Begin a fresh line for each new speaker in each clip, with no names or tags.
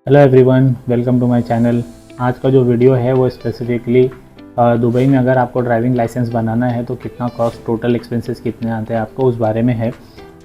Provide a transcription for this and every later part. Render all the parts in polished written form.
Hello everyone, welcome to my channel. आज का जो वीडियो है वो स्पेसिफिकली दुबई में अगर आपको ड्राइविंग लाइसेंस बनाना है तो कितना कॉस्ट, टोटल एक्सपेंसेस कितने आते हैं आपको, उस बारे में है।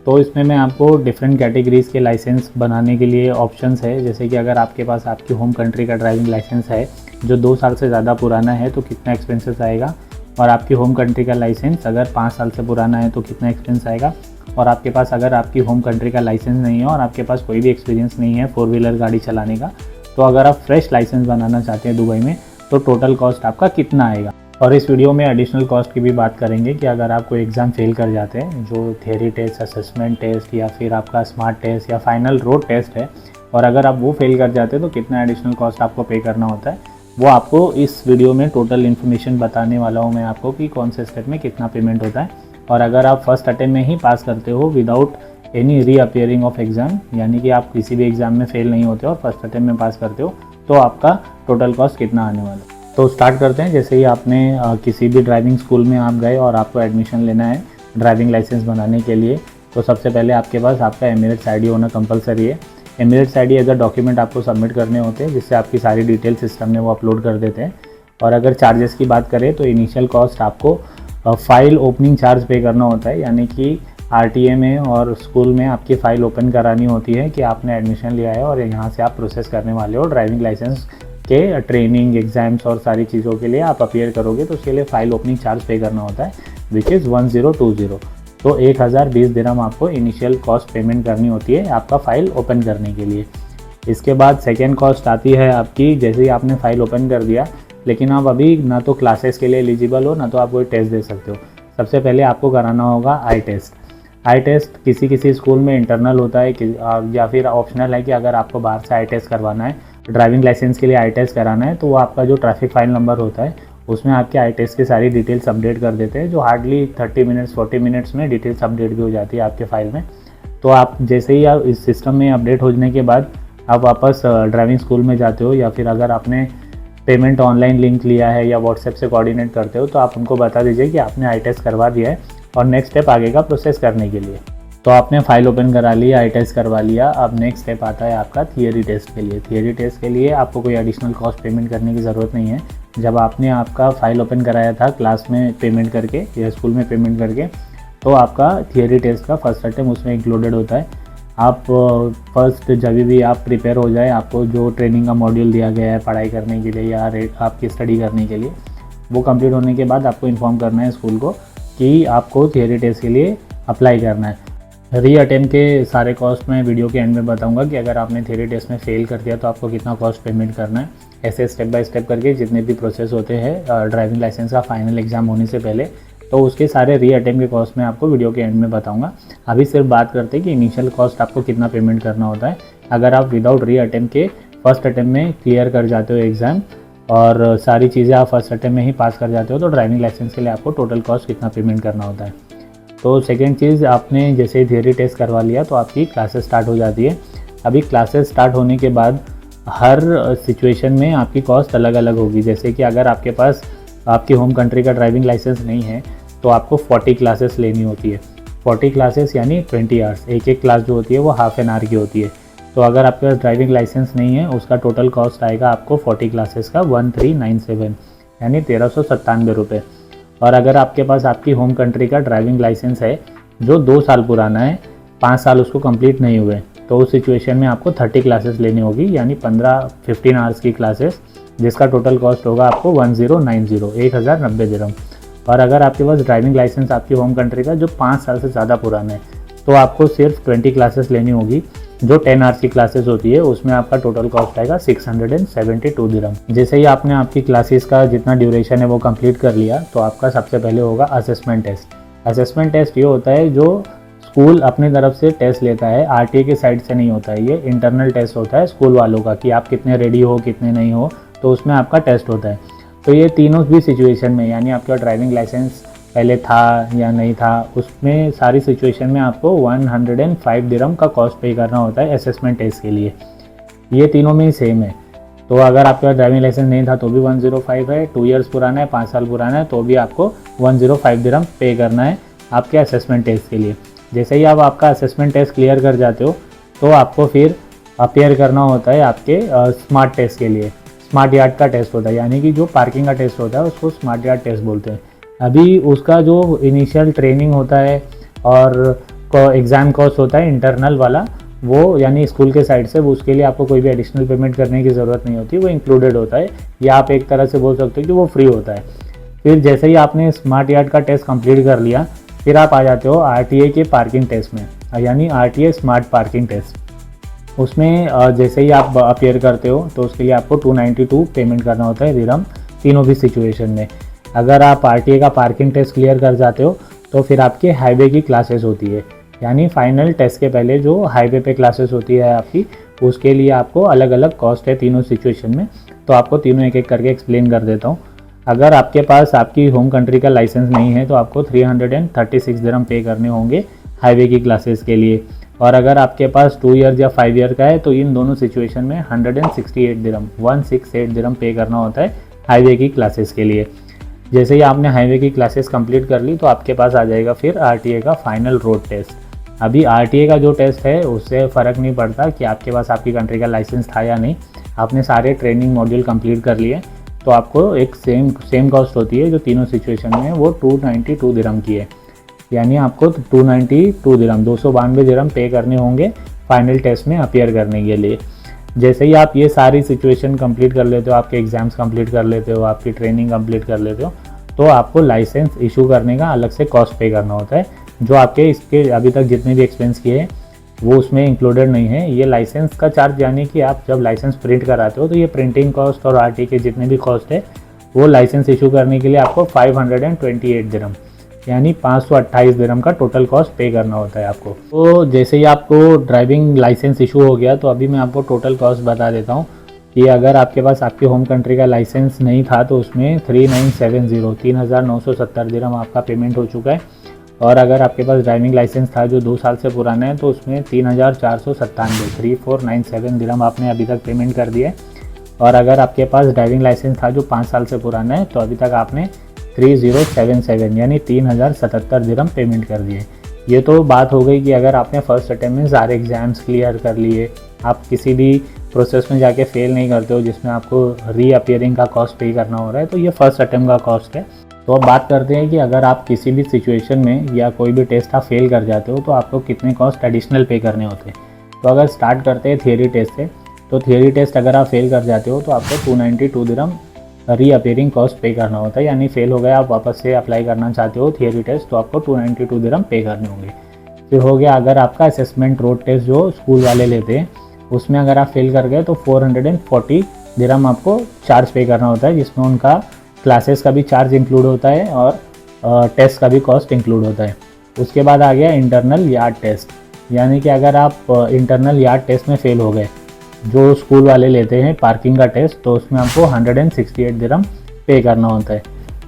तो इसमें मैं आपको डिफरेंट कैटेगरीज़ के लाइसेंस बनाने के लिए ऑप्शंस है। जैसे कि अगर आपके पास आपकी होम कंट्री का ड्राइविंग लाइसेंस है जो 2 साल से ज़्यादा पुराना है तो कितना एक्सपेंसेस आएगा, और आपकी होम कंट्री का लाइसेंस अगर 5 साल से पुराना है तो कितना एक्सपेंस आएगा, और आपके पास अगर आपकी होम कंट्री का लाइसेंस नहीं है और आपके पास कोई भी एक्सपीरियंस नहीं है 4 व्हीलर गाड़ी चलाने का, तो अगर आप फ्रेश लाइसेंस बनाना चाहते हैं दुबई में तो टोटल कॉस्ट आपका कितना आएगा। और इस वीडियो में एडिशनल कॉस्ट की भी बात करेंगे कि अगर आप कोई एग्ज़ाम फेल कर जाते हैं, जो थियरी टेस्ट, असेसमेंट टेस्ट या फिर आपका स्मार्ट टेस्ट या फाइनल रोड टेस्ट है, और अगर आप वो फेल कर जाते हैं तो कितना एडिशनल कॉस्ट आपको पे करना होता है, वो आपको इस वीडियो में टोटल इन्फॉर्मेशन बताने वाला हूँ मैं आपको कि कौन से स्टेप में कितना पेमेंट होता है। और अगर आप फर्स्ट अटेम्प्ट में ही पास करते हो विदाउट एनी रीअपियरिंग ऑफ एग्ज़ाम, यानी कि आप किसी भी एग्ज़ाम में फेल नहीं होते और फर्स्ट अटेम्प्ट में पास करते हो, तो आपका टोटल कॉस्ट कितना आने वाला है। तो स्टार्ट करते हैं। जैसे ही आपने किसी भी ड्राइविंग स्कूल में आप गए और आपको एडमिशन लेना है ड्राइविंग लाइसेंस बनाने के लिए, तो सबसे पहले आपके पास आपका एमिरेट्स आईडी होना कंपलसरी है। Emirates ID as a document आपको सबमिट करने होते हैं, जिससे आपकी सारी डिटेल सिस्टम में वो अपलोड कर देते हैं। और अगर चार्जेस की बात करें तो इनिशियल कॉस्ट आपको फ़ाइल ओपनिंग चार्ज पे करना होता है, यानी कि आरटीए में और स्कूल में आपकी फ़ाइल ओपन करानी होती है कि आपने एडमिशन लिया है और यहाँ से आप प्रोसेस करने वाले हो ड्राइविंग लाइसेंस के ट्रेनिंग, एग्ज़ाम्स और सारी चीज़ों के लिए आप अपीयर करोगे, तो उसके लिए फ़ाइल ओपनिंग चार्ज पे करना होता है, विच इज़ 1020। तो 1020 दिरहम आपको इनिशियल कॉस्ट पेमेंट करनी होती है आपका फ़ाइल ओपन करने के लिए। इसके बाद सेकेंड कॉस्ट आती है आपकी, जैसे ही आपने फ़ाइल ओपन कर दिया लेकिन आप अभी ना तो क्लासेस के लिए एलिजिबल हो ना तो आप कोई टेस्ट दे सकते हो। सबसे पहले आपको कराना होगा आई टेस्ट। आई टेस्ट किसी किसी स्कूल में इंटरनल होता है या फिर ऑप्शनल है कि अगर आपको बाहर से आई टेस्ट करवाना है, ड्राइविंग लाइसेंस के लिए आई टेस्ट कराना है, तो वो आपका जो ट्रैफिक फाइल नंबर होता है उसमें आपके आई टेस्ट की सारी डिटेल्स अपडेट कर देते हैं, जो हार्डली 30 मिनट्स 40 मिनट्स में डिटेल्स अपडेट भी हो जाती है आपके फाइल में। तो आप जैसे ही आप इस सिस्टम में अपडेट होने के बाद आप वापस ड्राइविंग स्कूल में जाते हो, या फिर अगर आपने पेमेंट ऑनलाइन लिंक लिया है या व्हाट्सएप से कोऑर्डिनेट करते हो तो आप उनको बता दीजिए कि आपने आई टेस्ट करवा दिया है और नेक्स्ट स्टेप आगे का प्रोसेस करने के लिए। तो आपने फ़ाइल ओपन करा लिया, आई टेस्ट करवा लिया, अब नेक्स्ट स्टेप आता है आपका थियरी टेस्ट के लिए। थियरी टेस्ट के लिए आपको कोई एडिशनल कॉस्ट पेमेंट करने की ज़रूरत नहीं है। जब आपने आपका फ़ाइल ओपन कराया था क्लास में पेमेंट करके या स्कूल में पेमेंट करके, तो आपका थियरी टेस्ट का फर्स्ट अटेम्प्ट उसमें इंक्लूडेड होता है। आप फर्स्ट जब भी आप प्रिपेयर हो जाए, आपको जो ट्रेनिंग का मॉड्यूल दिया गया है पढ़ाई करने के लिए या आपकी स्टडी करने के लिए, वो कंप्लीट होने के बाद आपको इन्फॉर्म करना है स्कूल को कि आपको थियरी टेस्ट के लिए अप्लाई करना है। री अटेम्प्ट के सारे कॉस्ट मैं वीडियो के एंड में बताऊंगा कि अगर आपने थियरी टेस्ट में फेल कर दिया तो आपको कितना कॉस्ट पेमेंट करना है। ऐसे स्टेप बाय स्टेप करके जितने भी प्रोसेस होते हैं ड्राइविंग लाइसेंस का फाइनल एग्ज़ाम होने से पहले, तो उसके सारे री अटेम्प्ट के कॉस्ट मैं आपको वीडियो के एंड में बताऊंगा। अभी सिर्फ बात करते हैं कि इनिशियल कॉस्ट आपको कितना पेमेंट करना होता है। अगर आप विदाउट री अटेम्प्ट के फर्स्ट अटेम्प्ट में क्लियर कर जाते हो एग्ज़ाम और सारी चीज़ें आप फर्स्ट अटेम्प्ट में ही पास कर जाते हो, तो ड्राइविंग लाइसेंस के लिए आपको टोटल कॉस्ट कितना पेमेंट करना होता है। तो सेकेंड चीज़, आपने जैसे थियरी टेस्ट करवा लिया तो आपकी क्लासेस स्टार्ट हो जाती है। अभी क्लासेस स्टार्ट होने के बाद हर सिचुएशन में आपकी कॉस्ट अलग अलग होगी। जैसे कि अगर आपके पास आपकी होम कंट्री का ड्राइविंग लाइसेंस नहीं है तो आपको 40 क्लासेस लेनी होती है। 40 क्लासेस यानी 20 आवर्स, एक क्लास जो होती है वो हाफ एन आवर की होती है। तो अगर आपके पास ड्राइविंग लाइसेंस नहीं है, उसका टोटल कॉस्ट आएगा आपको 40 क्लासेस का 1397 यानी 1397 रुपये। और अगर आपके पास आपकी होम कंट्री का ड्राइविंग लाइसेंस है जो 2 साल पुराना है, 5 साल उसको कंप्लीट नहीं हुए, तो उस सिचुएशन में आपको 30 क्लासेस लेनी होगी, यानी 15 आवर्स की क्लासेस, जिसका टोटल कॉस्ट होगा आपको 1090 दिरहम। और अगर आपके पास ड्राइविंग लाइसेंस आपकी होम कंट्री का जो 5 साल से ज़्यादा पुराना है, तो आपको सिर्फ 20 क्लासेस लेनी होगी, जो 10 आवर्स की क्लासेस होती है, उसमें आपका टोटल कॉस्ट आएगा 672 दिरहम। जैसे ही आपने आपकी क्लासेस का जितना ड्यूरेशन है वो कंप्लीट कर लिया, तो आपका सबसे पहले होगा असेसमेंट टेस्ट। असेसमेंट टेस्ट ये होता है जो स्कूल अपनी तरफ से टेस्ट लेता है, आरटीए के साइड से नहीं होता है। ये इंटरनल टेस्ट होता है स्कूल वालों का कि आप कितने रेडी हो, कितने नहीं हो, तो उसमें आपका टेस्ट होता है। तो ये तीनों भी सिचुएशन में, यानी आपका ड्राइविंग लाइसेंस पहले था या नहीं था, उसमें सारी सिचुएशन में आपको 105 दिरहम का कॉस्ट पे करना होता है असेसमेंट टेस्ट के लिए। ये तीनों में ही सेम है। तो अगर आपके पास ड्राइविंग लाइसेंस नहीं था तो भी 105 है, 2 इयर्स पुराना है, 5 साल पुराना है, तो भी आपको 105 दिरहम पे करना है आपके असेसमेंट टेस्ट के लिए। जैसे ही आप आपका असेसमेंट टेस्ट क्लियर कर जाते हो तो आपको फिर अपीयर करना होता है आपके स्मार्ट टेस्ट के लिए। स्मार्ट यार्ड का टेस्ट होता है, यानी कि जो पार्किंग का टेस्ट होता है उसको स्मार्ट यार्ड टेस्ट बोलते हैं। अभी उसका जो इनिशियल ट्रेनिंग होता है और एग्ज़ाम कॉस्ट होता है इंटरनल वाला, वो यानी स्कूल के साइड से, वो उसके लिए आपको कोई भी एडिशनल पेमेंट करने की ज़रूरत नहीं होती, वो इंक्लूडेड होता है, या आप एक तरह से बोल सकते हो कि वो फ्री होता है। फिर जैसे ही आपने स्मार्ट यार्ड का टेस्ट कंप्लीट कर लिया, फिर आप आ जाते हो आरटीए के पार्किंग टेस्ट में, यानी आरटीए स्मार्ट पार्किंग टेस्ट। उसमें जैसे ही आप अपीयर करते हो तो उसके लिए आपको 292 पेमेंट करना होता है दिरहम, तीनों भी सिचुएशन में। अगर आप आरटीए का पार्किंग टेस्ट क्लियर कर जाते हो तो फिर आपके हाईवे की क्लासेस होती है, यानी फाइनल टेस्ट के पहले जो हाईवे पे क्लासेस होती है आपकी, उसके लिए आपको अलग अलग कॉस्ट है तीनों सिचुएशन में। तो आपको तीनों एक एक करके एक्सप्लेन कर देता हूँ। अगर आपके पास आपकी होम कंट्री का लाइसेंस नहीं है तो आपको 336 दिरहम पे करने होंगे हाईवे की क्लासेस के लिए, और अगर आपके पास 2 ईयर या 5 ईयर का है तो इन दोनों सिचुएशन में 168 दिरहम 168 दिरहम पे करना होता है हाईवे की क्लासेस के लिए। जैसे ही आपने हाईवे की क्लासेस कंप्लीट कर ली तो आपके पास आ जाएगा फिर आरटीए का फाइनल रोड टेस्ट। अभी आरटीए का जो टेस्ट है उससे फ़र्क नहीं पड़ता कि आपके पास आपकी कंट्री का लाइसेंस था या नहीं, आपने सारे ट्रेनिंग मॉड्यूल कंप्लीट कर लिए तो आपको एक सेम कॉस्ट होती है जो तीनों सिचुएशन में, वो 292 दिरहम की है। यानी आपको 292 दिरहम 292 दिरहम पे करने होंगे फाइनल टेस्ट में अपीयर करने के लिए। जैसे ही आप ये सारी सिचुएशन कंप्लीट कर लेते हो, आपके एग्ज़ाम्स कंप्लीट कर लेते हो, आपकी ट्रेनिंग कंप्लीट कर लेते हो, तो आपको लाइसेंस इशू करने का अलग से कॉस्ट पे करना होता है, जो आपके इसके अभी तक जितने भी एक्सपेंस किए हैं वो उसमें इंक्लूडेड नहीं है। ये लाइसेंस का चार्ज, यानी कि आप जब लाइसेंस प्रिंट कराते हो तो ये प्रिंटिंग कॉस्ट और आरटी के जितने भी कॉस्ट है वो लाइसेंस इशू करने के लिए आपको 528 दिरहम यानी 528 दिरहम का टोटल कॉस्ट पे करना होता है आपको। तो जैसे ही आपको ड्राइविंग लाइसेंस इशू हो गया तो अभी मैं आपको टोटल कॉस्ट बता देता हूँ कि अगर आपके पास आपके होम कंट्री का लाइसेंस नहीं था तो उसमें 3970 दिरहम आपका पेमेंट हो चुका है, और अगर आपके पास ड्राइविंग लाइसेंस था जो 2 साल से पुराना है तो उसमें 3497 दिरहम आपने अभी तक पेमेंट कर दिया है, और अगर आपके पास ड्राइविंग लाइसेंस था जो 5 साल से पुराना है तो अभी तक आपने 3077 यानी 3077 दिरहम पेमेंट कर दिए। ये तो बात हो गई कि अगर आपने फर्स्ट अटेम्प्ट में सारे एग्ज़ाम्स क्लियर कर लिए, आप किसी भी प्रोसेस में जाके फेल नहीं करते हो जिसमें आपको रीअपियरिंग का कॉस्ट पे करना हो रहा है, तो ये फर्स्ट अटेम्प्ट का कॉस्ट है। तो अब बात करते हैं कि अगर आप किसी भी सिचुएशन में या कोई भी टेस्ट आप फेल कर जाते हो तो आपको कितने कॉस्ट एडिशनल पे करने होते हैं। तो अगर स्टार्ट करते हैं थियरी टेस्ट से, तो थियरी टेस्ट अगर आप फेल कर जाते हो तो आपको 292 दिरहम रीअपियरिंग कॉस्ट पे करना होता है, यानी फेल हो गया, आप वापस से अप्लाई करना चाहते हो थियरी टेस्ट तो आपको 292 दिरहम पे करने होंगे। फिर हो गया अगर आपका असेसमेंट रोड टेस्ट जो स्कूल वाले लेते हैं, उसमें अगर आप फेल कर गए तो 440 दिरहम आपको चार्ज पे करना होता है, जिसमें उनका क्लासेस का भी चार्ज इंक्लूड होता है और टेस्ट का भी कॉस्ट इंक्लूड होता है। उसके बाद आ गया इंटरनल यार्ड टेस्ट, यानी कि अगर आप इंटरनल यार्ड टेस्ट में फ़ेल हो गए जो स्कूल वाले लेते हैं पार्किंग का टेस्ट, तो उसमें आपको 168 दिरहम पे करना होता है।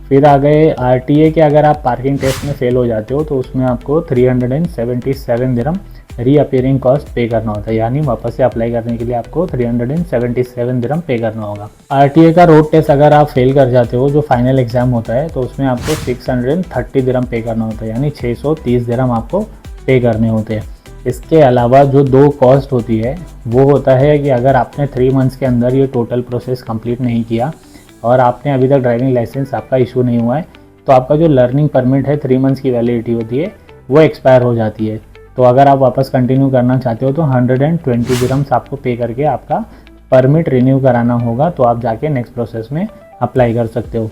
फिर आ गए आरटीए के, अगर आप पार्किंग टेस्ट में फ़ेल हो जाते हो तो उसमें आपको 377 दिरहम रीअपियरिंग कॉस्ट पे करना होता है, यानी वापस से अप्लाई करने के लिए आपको 377 दिरहम पे करना होगा। आरटीए का रोड टेस्ट अगर आप फेल कर जाते हो जो फाइनल एग्जाम होता है तो उसमें आपको 630 दिरहम पे करना होता है, यानी 630 दिरहम आपको पे करने होते हैं। इसके अलावा जो 2 कॉस्ट होती है वो होता है कि अगर आपने 3 मंथ्स के अंदर ये टोटल प्रोसेस कंप्लीट नहीं किया और आपने अभी तक ड्राइविंग लाइसेंस आपका इशू नहीं हुआ है तो आपका जो लर्निंग परमिट है 3 मंथ्स की वैलिडिटी होती है वो एक्सपायर हो जाती है। तो अगर आप वापस कंटिन्यू करना चाहते हो तो 120 दिरहम्स आपको पे करके आपका परमिट रिन्यू कराना होगा, तो आप जाके नेक्स्ट प्रोसेस में अप्लाई कर सकते हो।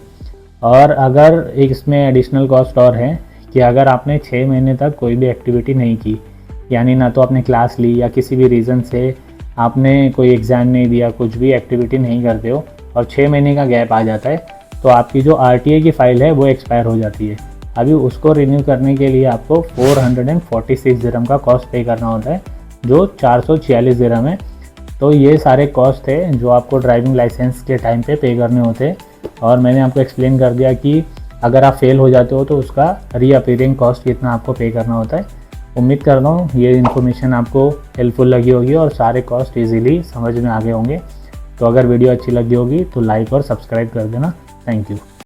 और अगर एक इसमें एडिशनल कॉस्ट और है कि अगर आपने 6 महीने तक कोई भी एक्टिविटी नहीं की, यानी ना तो आपने क्लास ली या किसी भी रीज़न से आपने कोई एग्ज़ाम नहीं दिया, कुछ भी एक्टिविटी नहीं करते हो और 6 महीने का गैप आ जाता है, तो आपकी जो आरटीए की फ़ाइल है वो एक्सपायर हो जाती है। अभी उसको रिन्यू करने के लिए आपको 446 दिरहम का कॉस्ट पे करना होता है, जो 446 दिरहम है। तो ये सारे कॉस्ट है जो आपको ड्राइविंग लाइसेंस के टाइम पे करने होते हैं, और मैंने आपको एक्सप्लेन कर दिया कि अगर आप फेल हो जाते हो तो उसका रीअपियरिंग कॉस्ट कितना आपको पे करना होता है। उम्मीद करता हूँ ये इन्फॉर्मेशन आपको हेल्पफुल लगी होगी और सारे कॉस्ट ईजिली समझ में आ गए होंगे। तो अगर वीडियो अच्छी लगी होगी तो लाइक और सब्सक्राइब कर देना। Thank you.